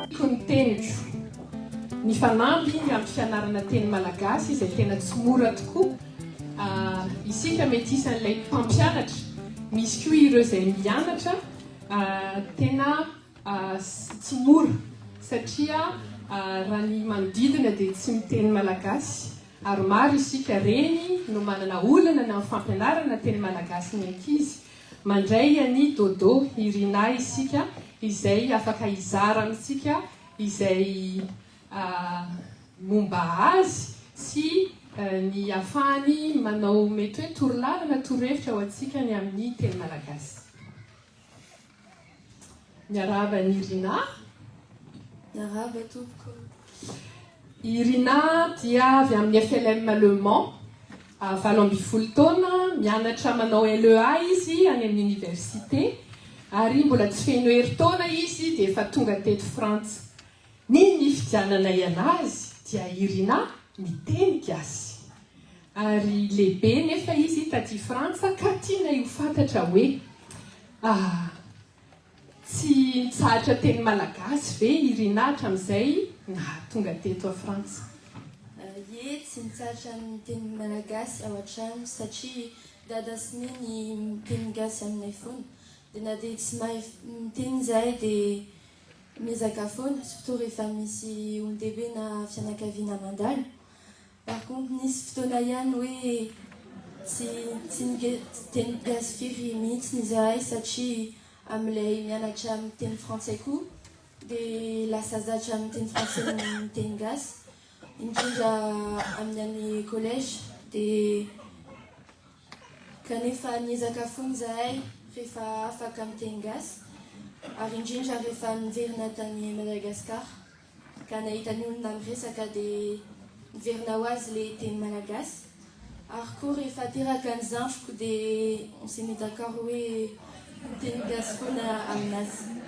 Teniko ny fanampy amin'ny fianarana teny malagasy izay tena tsy mora tokoa. Isika mety isan'ilay mpampianatra, misy koa ireo izay mianatra tena tsy mora satria raha ny manodidina dia tsy miteny malagasy ary maro isika reny no manana olana ny amin'ny fampianarana teny malagasy ny ankizy. Mandray any dodo irina isika izay afaka izara amintsika izay momba azy sy ny afahany manao mety hoe torolalana torohevitra ho antsika ny amin'ny teny malagasy. Miarahaba ny Irina. Miarahaba tompoko. Irina dia avy amin'ny FLM Le Mans, 20 taona, mianatra manao LEA izy any amin'ny université ary mbola tsy feno herintaona izy dia efa tonga teto Frantsa. Ny fidiananay anazy dia Irina miteny gasy ary lehibe nefa izy taty Frantsa ka tiana ho fantatra hoe tsy mitsahatra teny malagasy ve Irina hatramin'izay na tonga teto a Frantsa? Ie, tsy mitsahatra ny teny malagasy ao an-trano satria dada sy neny miteny gasy aminay foana. Dia na dia tsy mahay miteny izahay dia miezaka foana, surtout rehefa misy olon-dehibe na fianakaviana mandalo. Par contre, nisy fotoana ihany hoe tsy teny gasy firy mihitsy izahay satria amin'ilay mianatra miteny français koa dia lasa zatra miteny français miteny gasy. Indrindra amin'ny any collège dia kanefa niezaka foana izahay rehefa afaka miteny gasy ary indrindra rehefa niverina tany Madagasikara ka nahita ny olona miresaka dia niverina ho azy ilay teny malagasy ary koa rehefa teraka ny zandriko dia on s'est mis d'accord hoe teny gasy foana aminazy.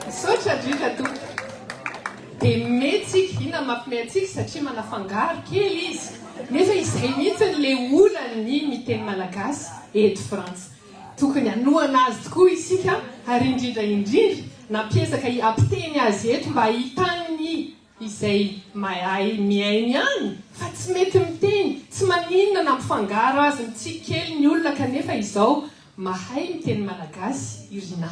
Saotra dritra tompoko. Dia metsika ina mampimehy antsika satria manafangaro kely izy. Nefa izay mihitsy ilay olany miteny malagasy eto Frantsa. Tokony hanohana azy tokoa isika ary indrindra nampiezaka ampiteny azy eto mba hitany izay mahay miainy ihany fa tsy mety miteny, tsy maninona na mifangaro azy mitsika kely ny olona kanefa izao mahay miteny malagasy Irina.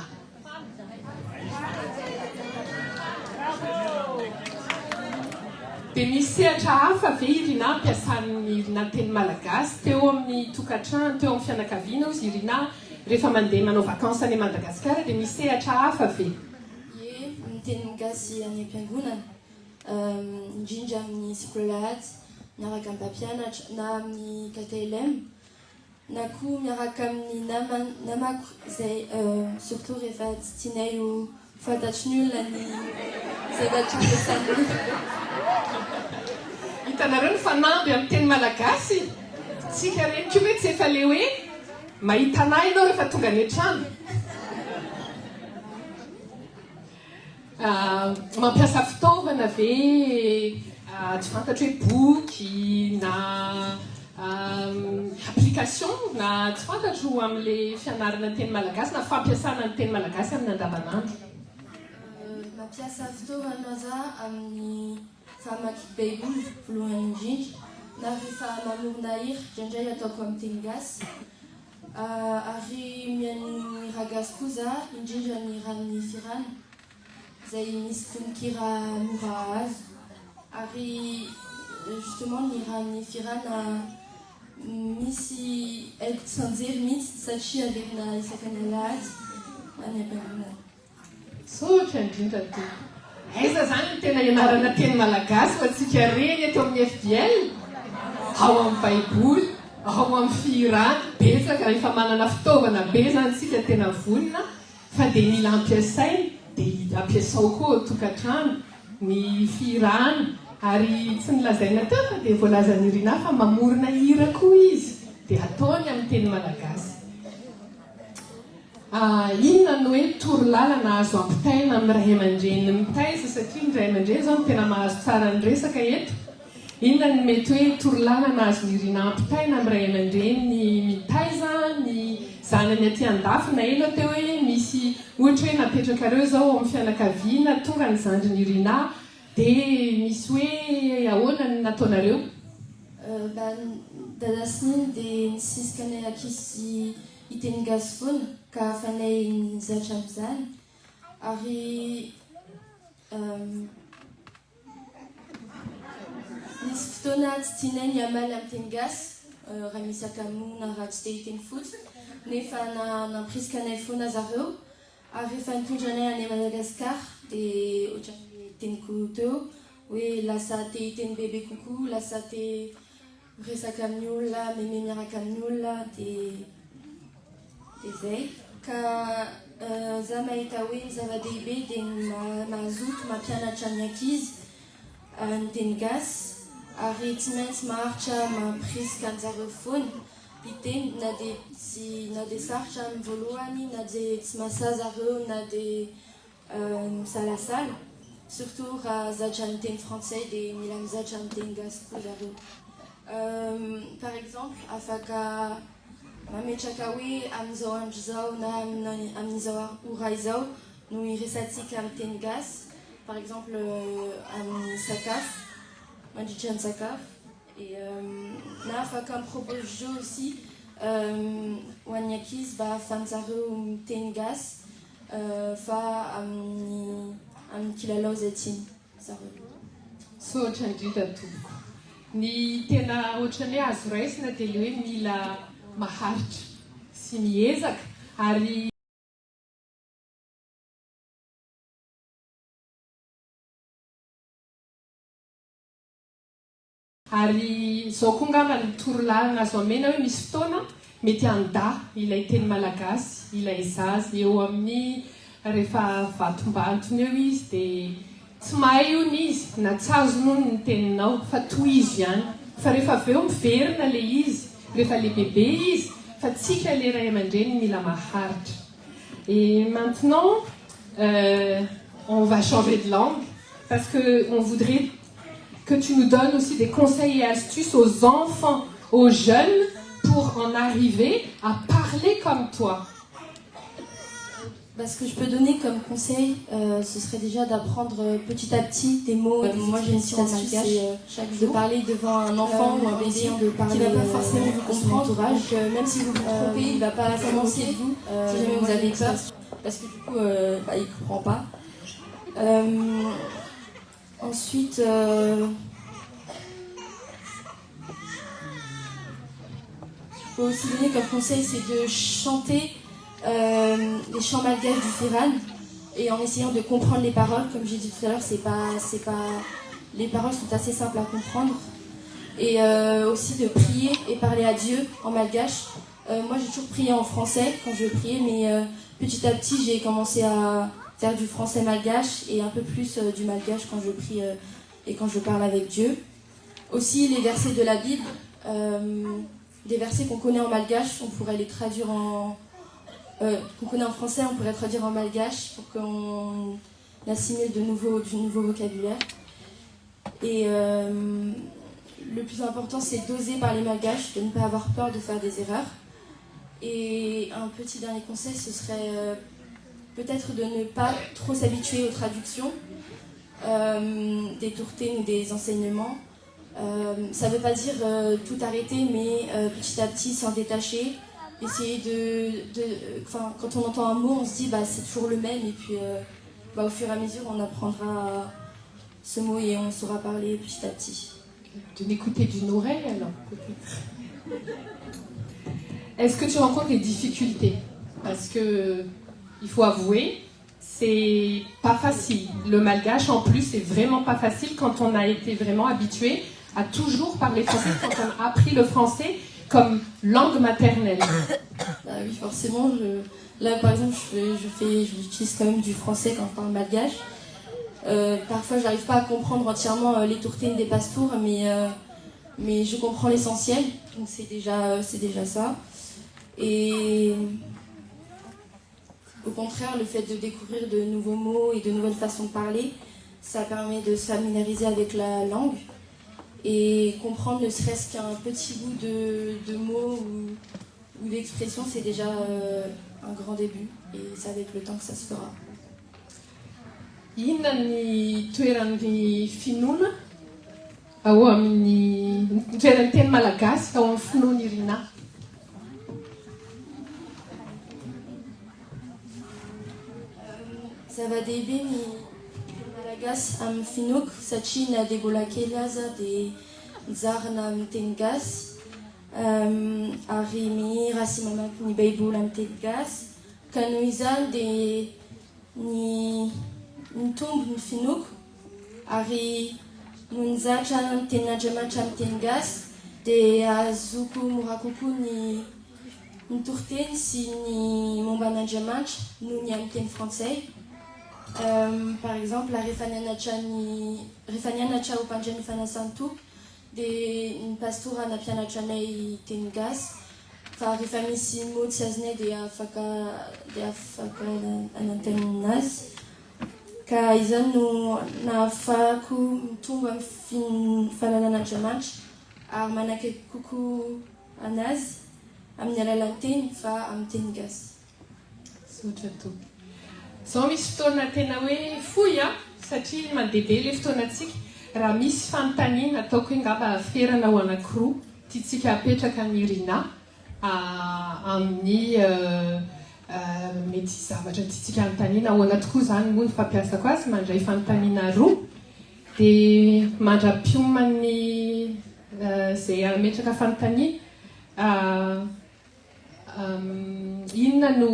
Dia misy sehatra hafa ve Irina ampiasan'ny Irina teny malagasy teo amin'ny tokantrano, teo amin'ny fianakaviana ozy Irina rehefa mandeha manao vakansa any Madagasikara dia misy sehatra hafa ve? Ie, miteny gasy any am-piangonana, indrindra amin'ny sikolahady, miaraka amin'ny mpampianatra na amin'ny KTLM, na koa miaraka amin'ny namako izay surtout rehefa tsy tianay ho fantatry ny olona ny zavatra ampiasan'ny. Hitanareo ny fanamby amin'ny teny malagasy? Tsika reny koa hoe tsy efa le hoe mahita anay ianao rehefa tonga any an-trano. Mampiasa fitaovana ve tsy fantatro hoe boky na application na tsy fantatro amin'ilay fianarana teny malagasy na fampiasana ny teny malagasy amin'ny andavanandro? Mampiasa fitaovana za amin'ny famaky baiboly voalohany indrindra na rehefa mamorona hira indraindray ataoko amin'ny teny gasy ary mihaino hira gasy koa za indrindra ny hira amin'ny firana izay misy tononkira mora azo ary justement ny hira amin'ny firana misy haiko tsy anjery mihitsy satria averina isaka ny alahady any am-piangonana. Saotra indrindra tompoko. Aiza zany ny tena ianarana teny malagasy ho antsika reny eto amin'ny FDL? Ao amin'ny baiboly, ao amin'ny firana, betsaka rehefa manana fitaovana be zany tsika tena vonona fa dia mila ampiasainy dia ampiasao koa tokantrano ny firana ary tsy nilazaina teo fa dia voalazany Irina fa mamorona hira koa izy dia ataony amin'ny teny malagasy. Inona no hoe torolalana azo ampitaina amin'ny ray aman-dreny mitaiza satria ny ray aman-dreny zao no tena mahazo tsara ny resaka eto. Inona no mety hoe torolalana azo Irina ampitaina amin'ny ray aman-dreny ny mitaiza ny zanany aty andafy na elo teo hoe misy ohatra hoe napetrakareo zao amin'ny fianakaviana tonga ny zandriny irina dia misy hoe ahoana ny nataonareo? Dadasiny dia nisisikanay ankizy hiteny gasy foana ka afanay nizatra amin'izany ary nisy fotoana tsy tianay ny amaly amin'ny teny gasy raha misy akamoana raha tsy te hiteny fotsy nefa nampirisika foana zareo ary rehefa nitondranay any Madagasikara dia ohatran'ny teniko teo hoe lasa te hiteny bebe kokoa, lasa te miresaka amin'ny olona, meme miaraka amin'ny olona dia izay ka za mahita hoe ny zava-dehibe dia mazoto mampianatra ny ankizy ny teny gasy ary tsy maintsy maharitra mampirisika an'zareo foana hiteny na dia sarotra amin'ny voalohany na dia tsy mahasazy zareo na dia misalasala surtout raha zatra ny teny français dia mila mizatra ny teny gasy koa zareo. Par exemple afaka mametraka hoe amin'izao andro zao na amin'izao ora izao no iresantsika amin'ny teny gasy par exemple amin'ny sakafo mandritra ny sakafo na afaka mipropose jeu aussi ho an'ny ankizy mba ahafahan'ny zareo miteny gasy fa amin'ny kilalao izay tiany zareo. So ohatrany indrindra tompoko ny tena ohatrany hoe azo raisina dia le hoe mila maharitra sy miezaka ary izao koa ngamba ny torolalana azo amena hoe misy fotoana mety handa ilay teny malagasy ilay zazy eo amin'ny rehefa vatombalotony eo izy dia tsy mahay io ny izy na tsy azo noho ny teninao fa toy izy ihany fa rehefa avy eo miverina le izy rehefa le bebe izy fa tsika le ray aman-dreny mila maharitra. Et maintenant on va changer de langue parce que on voudrait que tu nous donnes aussi des conseils et astuces aux enfants, aux jeunes pour en arriver à parler comme toi. Ce que je peux donner comme conseil, ce serait déjà d'apprendre petit à petit des mots. Moi j'ai une citation de parler devant un enfant ou un bébé qui ne va pas forcément vous comprendre. Donc, même si vous vous trompez, il ne va pas commencer de vous si jamais vous avez peur. Parce que du coup, il ne comprend pas. Ensuite, je peux aussi donner comme conseil, c'est de chanter les chants malgaches du Firan et en essayant de comprendre les paroles. Comme j'ai dit tout à l'heure, les paroles sont assez simples à comprendre. Et aussi de prier et parler à Dieu en malgache. Moi j'ai toujours prié en français quand je priais, mais petit à petit j'ai commencé à faire du français malgache et un peu plus du malgache quand je prie et quand je parle avec Dieu. Aussi les versets de la Bible, des versets qu'on connaît en malgache, on pourrait les traduire qu'on connaît en français, on pourrait traduire en malgache pour qu'on assimile du nouveau vocabulaire. Et le plus important, c'est d'oser parler malgache, de ne pas avoir peur de faire des erreurs. Et un petit dernier conseil, ce serait peut-être de ne pas trop s'habituer aux traductions des tourtées ou des enseignements. Ça ne veut pas dire tout arrêter, mais petit à petit s'en détacher. Essayer quand on entend un mot, on se dit c'est toujours le même, et puis au fur et à mesure, on apprendra ce mot et on saura parler petit à petit. De n'écouter d'une oreille alors, peut-être. Est-ce que tu rencontres des difficultés? Parce que, il faut avouer, c'est pas facile. Le malgache, en plus, c'est vraiment pas facile quand on a été vraiment habitué à toujours parler français, quand on a appris le français comme langue maternelle. Oui, forcément. Là, par exemple, j'utilise quand même du français quand je parle malgache. Parfois, j'arrive pas à comprendre entièrement les tourtines des pastours, mais je comprends l'essentiel, donc c'est déjà ça. Et au contraire, le fait de découvrir de nouveaux mots et de nouvelles façons de parler, ça permet de se familiariser avec la langue et comprendre ne serait-ce qu'un petit bout de mots ou d'expressions, c'est déjà un grand début et c'est avec le temps que ça se fera. Inona ny toeran'ny finoana ao amin'ny toeran'ny teny malagasy ao amin'ny finoana Irina? Zava-dehibe ny malagasy amin'ny finoako satria na dia mbola kely aza dia mizarana amin'ny teny gasy ary mihira sy mamaky ny baiboly amin'ny teny gasy ka noho izany dia ny tombo ny finoako ary no nizatra ny tenin'Andriamanitra amin'ny teny gasy dia azoko mora kokoa ny toriteny sy ny momba an'Andriamanitra noho ny amin'ny teny frantsay. Par exemple, rehefa nianatra ho mpandray ny fanasany tompo dia ny pastora nampianatra anay teny gasy fa rehefa misy mot tsy azonay dia afaka ananteny aminazy ka izany no nahafahako mitombo amin'ny fahalalàn'Andriamanitra ary manakaiky kokoa anazy amin'ny alalan'ny teny fa amin'ny teny gasy. Sotra tompo. Zao misy fotoana tena hoe fohy satria mandeha be ilay fotoanantsika. Raha misy fanontaniana ataoko hoe ngamba aferana ho anankiroa tiantsika apetraka ny Irina amin'ny mety zavatra tiantsika anontaniana ahoana tokoa izany moa ny fampiasako azy mandray fanontaniana roa dia mandra-piomany izay ametraka fanontaniana inona no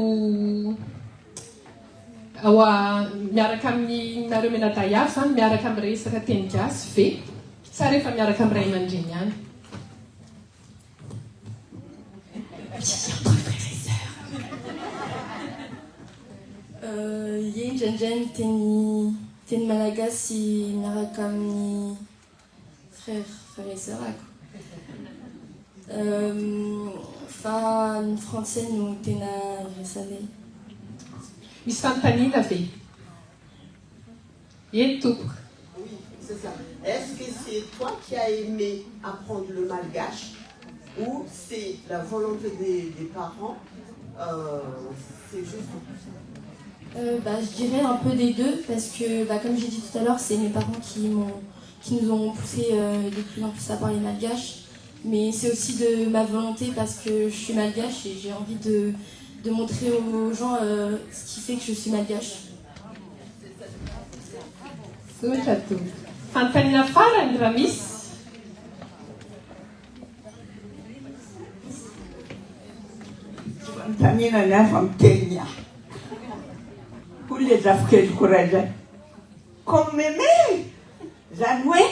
miaraka amin'ny nareo menadahy avy zany miaraka amin'ny resaka teny gasy ve sa rehefa miaraka amin'ny ray aman-dreny ihany? Ie indraindray ny teny malagasy miaraka amin'ny frère et sœur ako fa ny français no tena resanay. Misy fanontaniana ve? Eny tompoko. Oui, c'est ça. Est-ce que c'est toi qui as aimé apprendre le malgache ou c'est la volonté des parents? C'est juste... Je dirais un peu des deux parce que, comme j'ai dit tout à l'heure, c'est mes parents qui nous ont poussé de plus en plus à parler malgache. Mais c'est aussi de ma volonté parce que je suis malgache et j'ai envie de montrer aux gens ce qui fait que je suis malgache. Sotra to. Fanontaniana farany raha misy. Fanontaniana ny avy amin'ny teny aho. Hoy le zafikelyko ray zay. Comme mémé zany hoe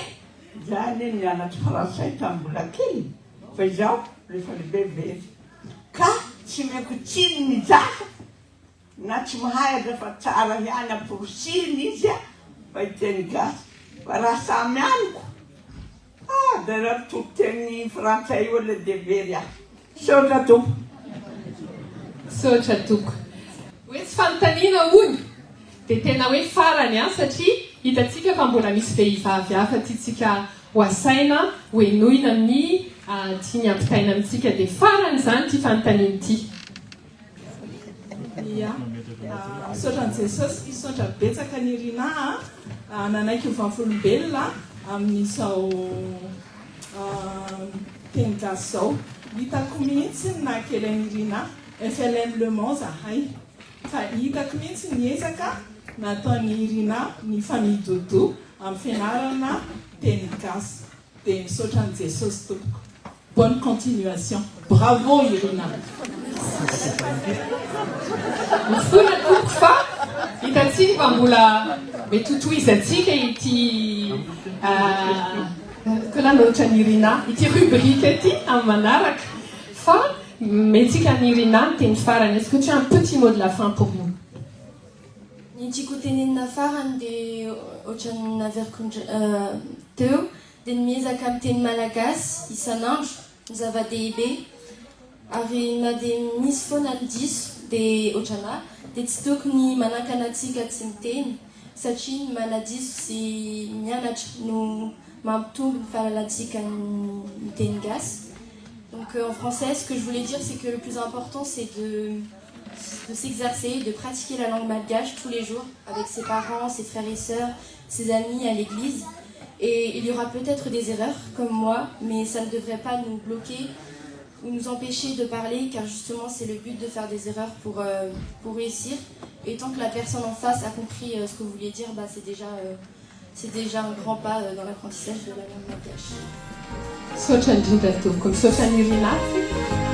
zany nianatra français tamin'ny mbola kely fa izaho rehefa lehibe very ka tsy meko tsiny ny zaka na tsy mahay aza fa tsara ihany amporosiny izy fa hiteny gasy fa raha samy amiko dia raha tokoteny frantsay io le devery aho. Sotra tompo. Sotra toko. Hoe tsy fanontaniana hono dia tena hoe farany satria hitantsika fa mbola misy vehivavy hafa tiantsika ho asaina hoe nohina ny tiany ampitaina amintsika dia farany izany ty fanontaniana ity. Ia, misaotra an'i Jesosy, misaotra betsaka ny Irina nanaiky ny vavolombelona amin'izao teny gasy zao. Hitako mihitsy na kely an'i Irina efa ilainy zahay fa hitako mihitsy ny ezaka nataon'ny Irina ny famille Dodo amin'ny fianarana teny gasy. Dia misaotra an'i Jesosy tompoko. Bonne continuation. Bravo Irina. Mifona tompoko fa hitantsika fa mbola mety hotohizantsika ity kolanoatra ny Irina ity rubrique ity amin'ny manaraka fa mentsika ny Irina ny teny farany. Est-ce que tu as un petit mot de la fin pour nous? Ny tiako tenenina farany dia ohatrany naveriko teo dia ny miezaka amin'ny teny malagasy isan'andro ny zava-dehibe ary na dia misy foana ny diso dia ohatranahy dia tsy tokony manakana antsika tsy miteny satria ny manadiso sy mianatra no mampitombo ny fahalalantsika ny teny gasy. Donc en français, ce que je voulais dire, c'est que le plus important, c'est de s'exercer, de pratiquer la langue malgache tous les jours avec ses parents, ses frères et sœurs, ses amis à l'église. Et il y aura peut-être des erreurs, comme moi, mais ça ne devrait pas nous bloquer ou nous empêcher de parler, car justement c'est le but de faire des erreurs pour réussir. Et tant que la personne en face a compris ce que vous vouliez dire, bah, c'est déjà un grand pas dans l'apprentissage de la langue malgache. Sotra indrindra tompoko, misaotra ny Irina.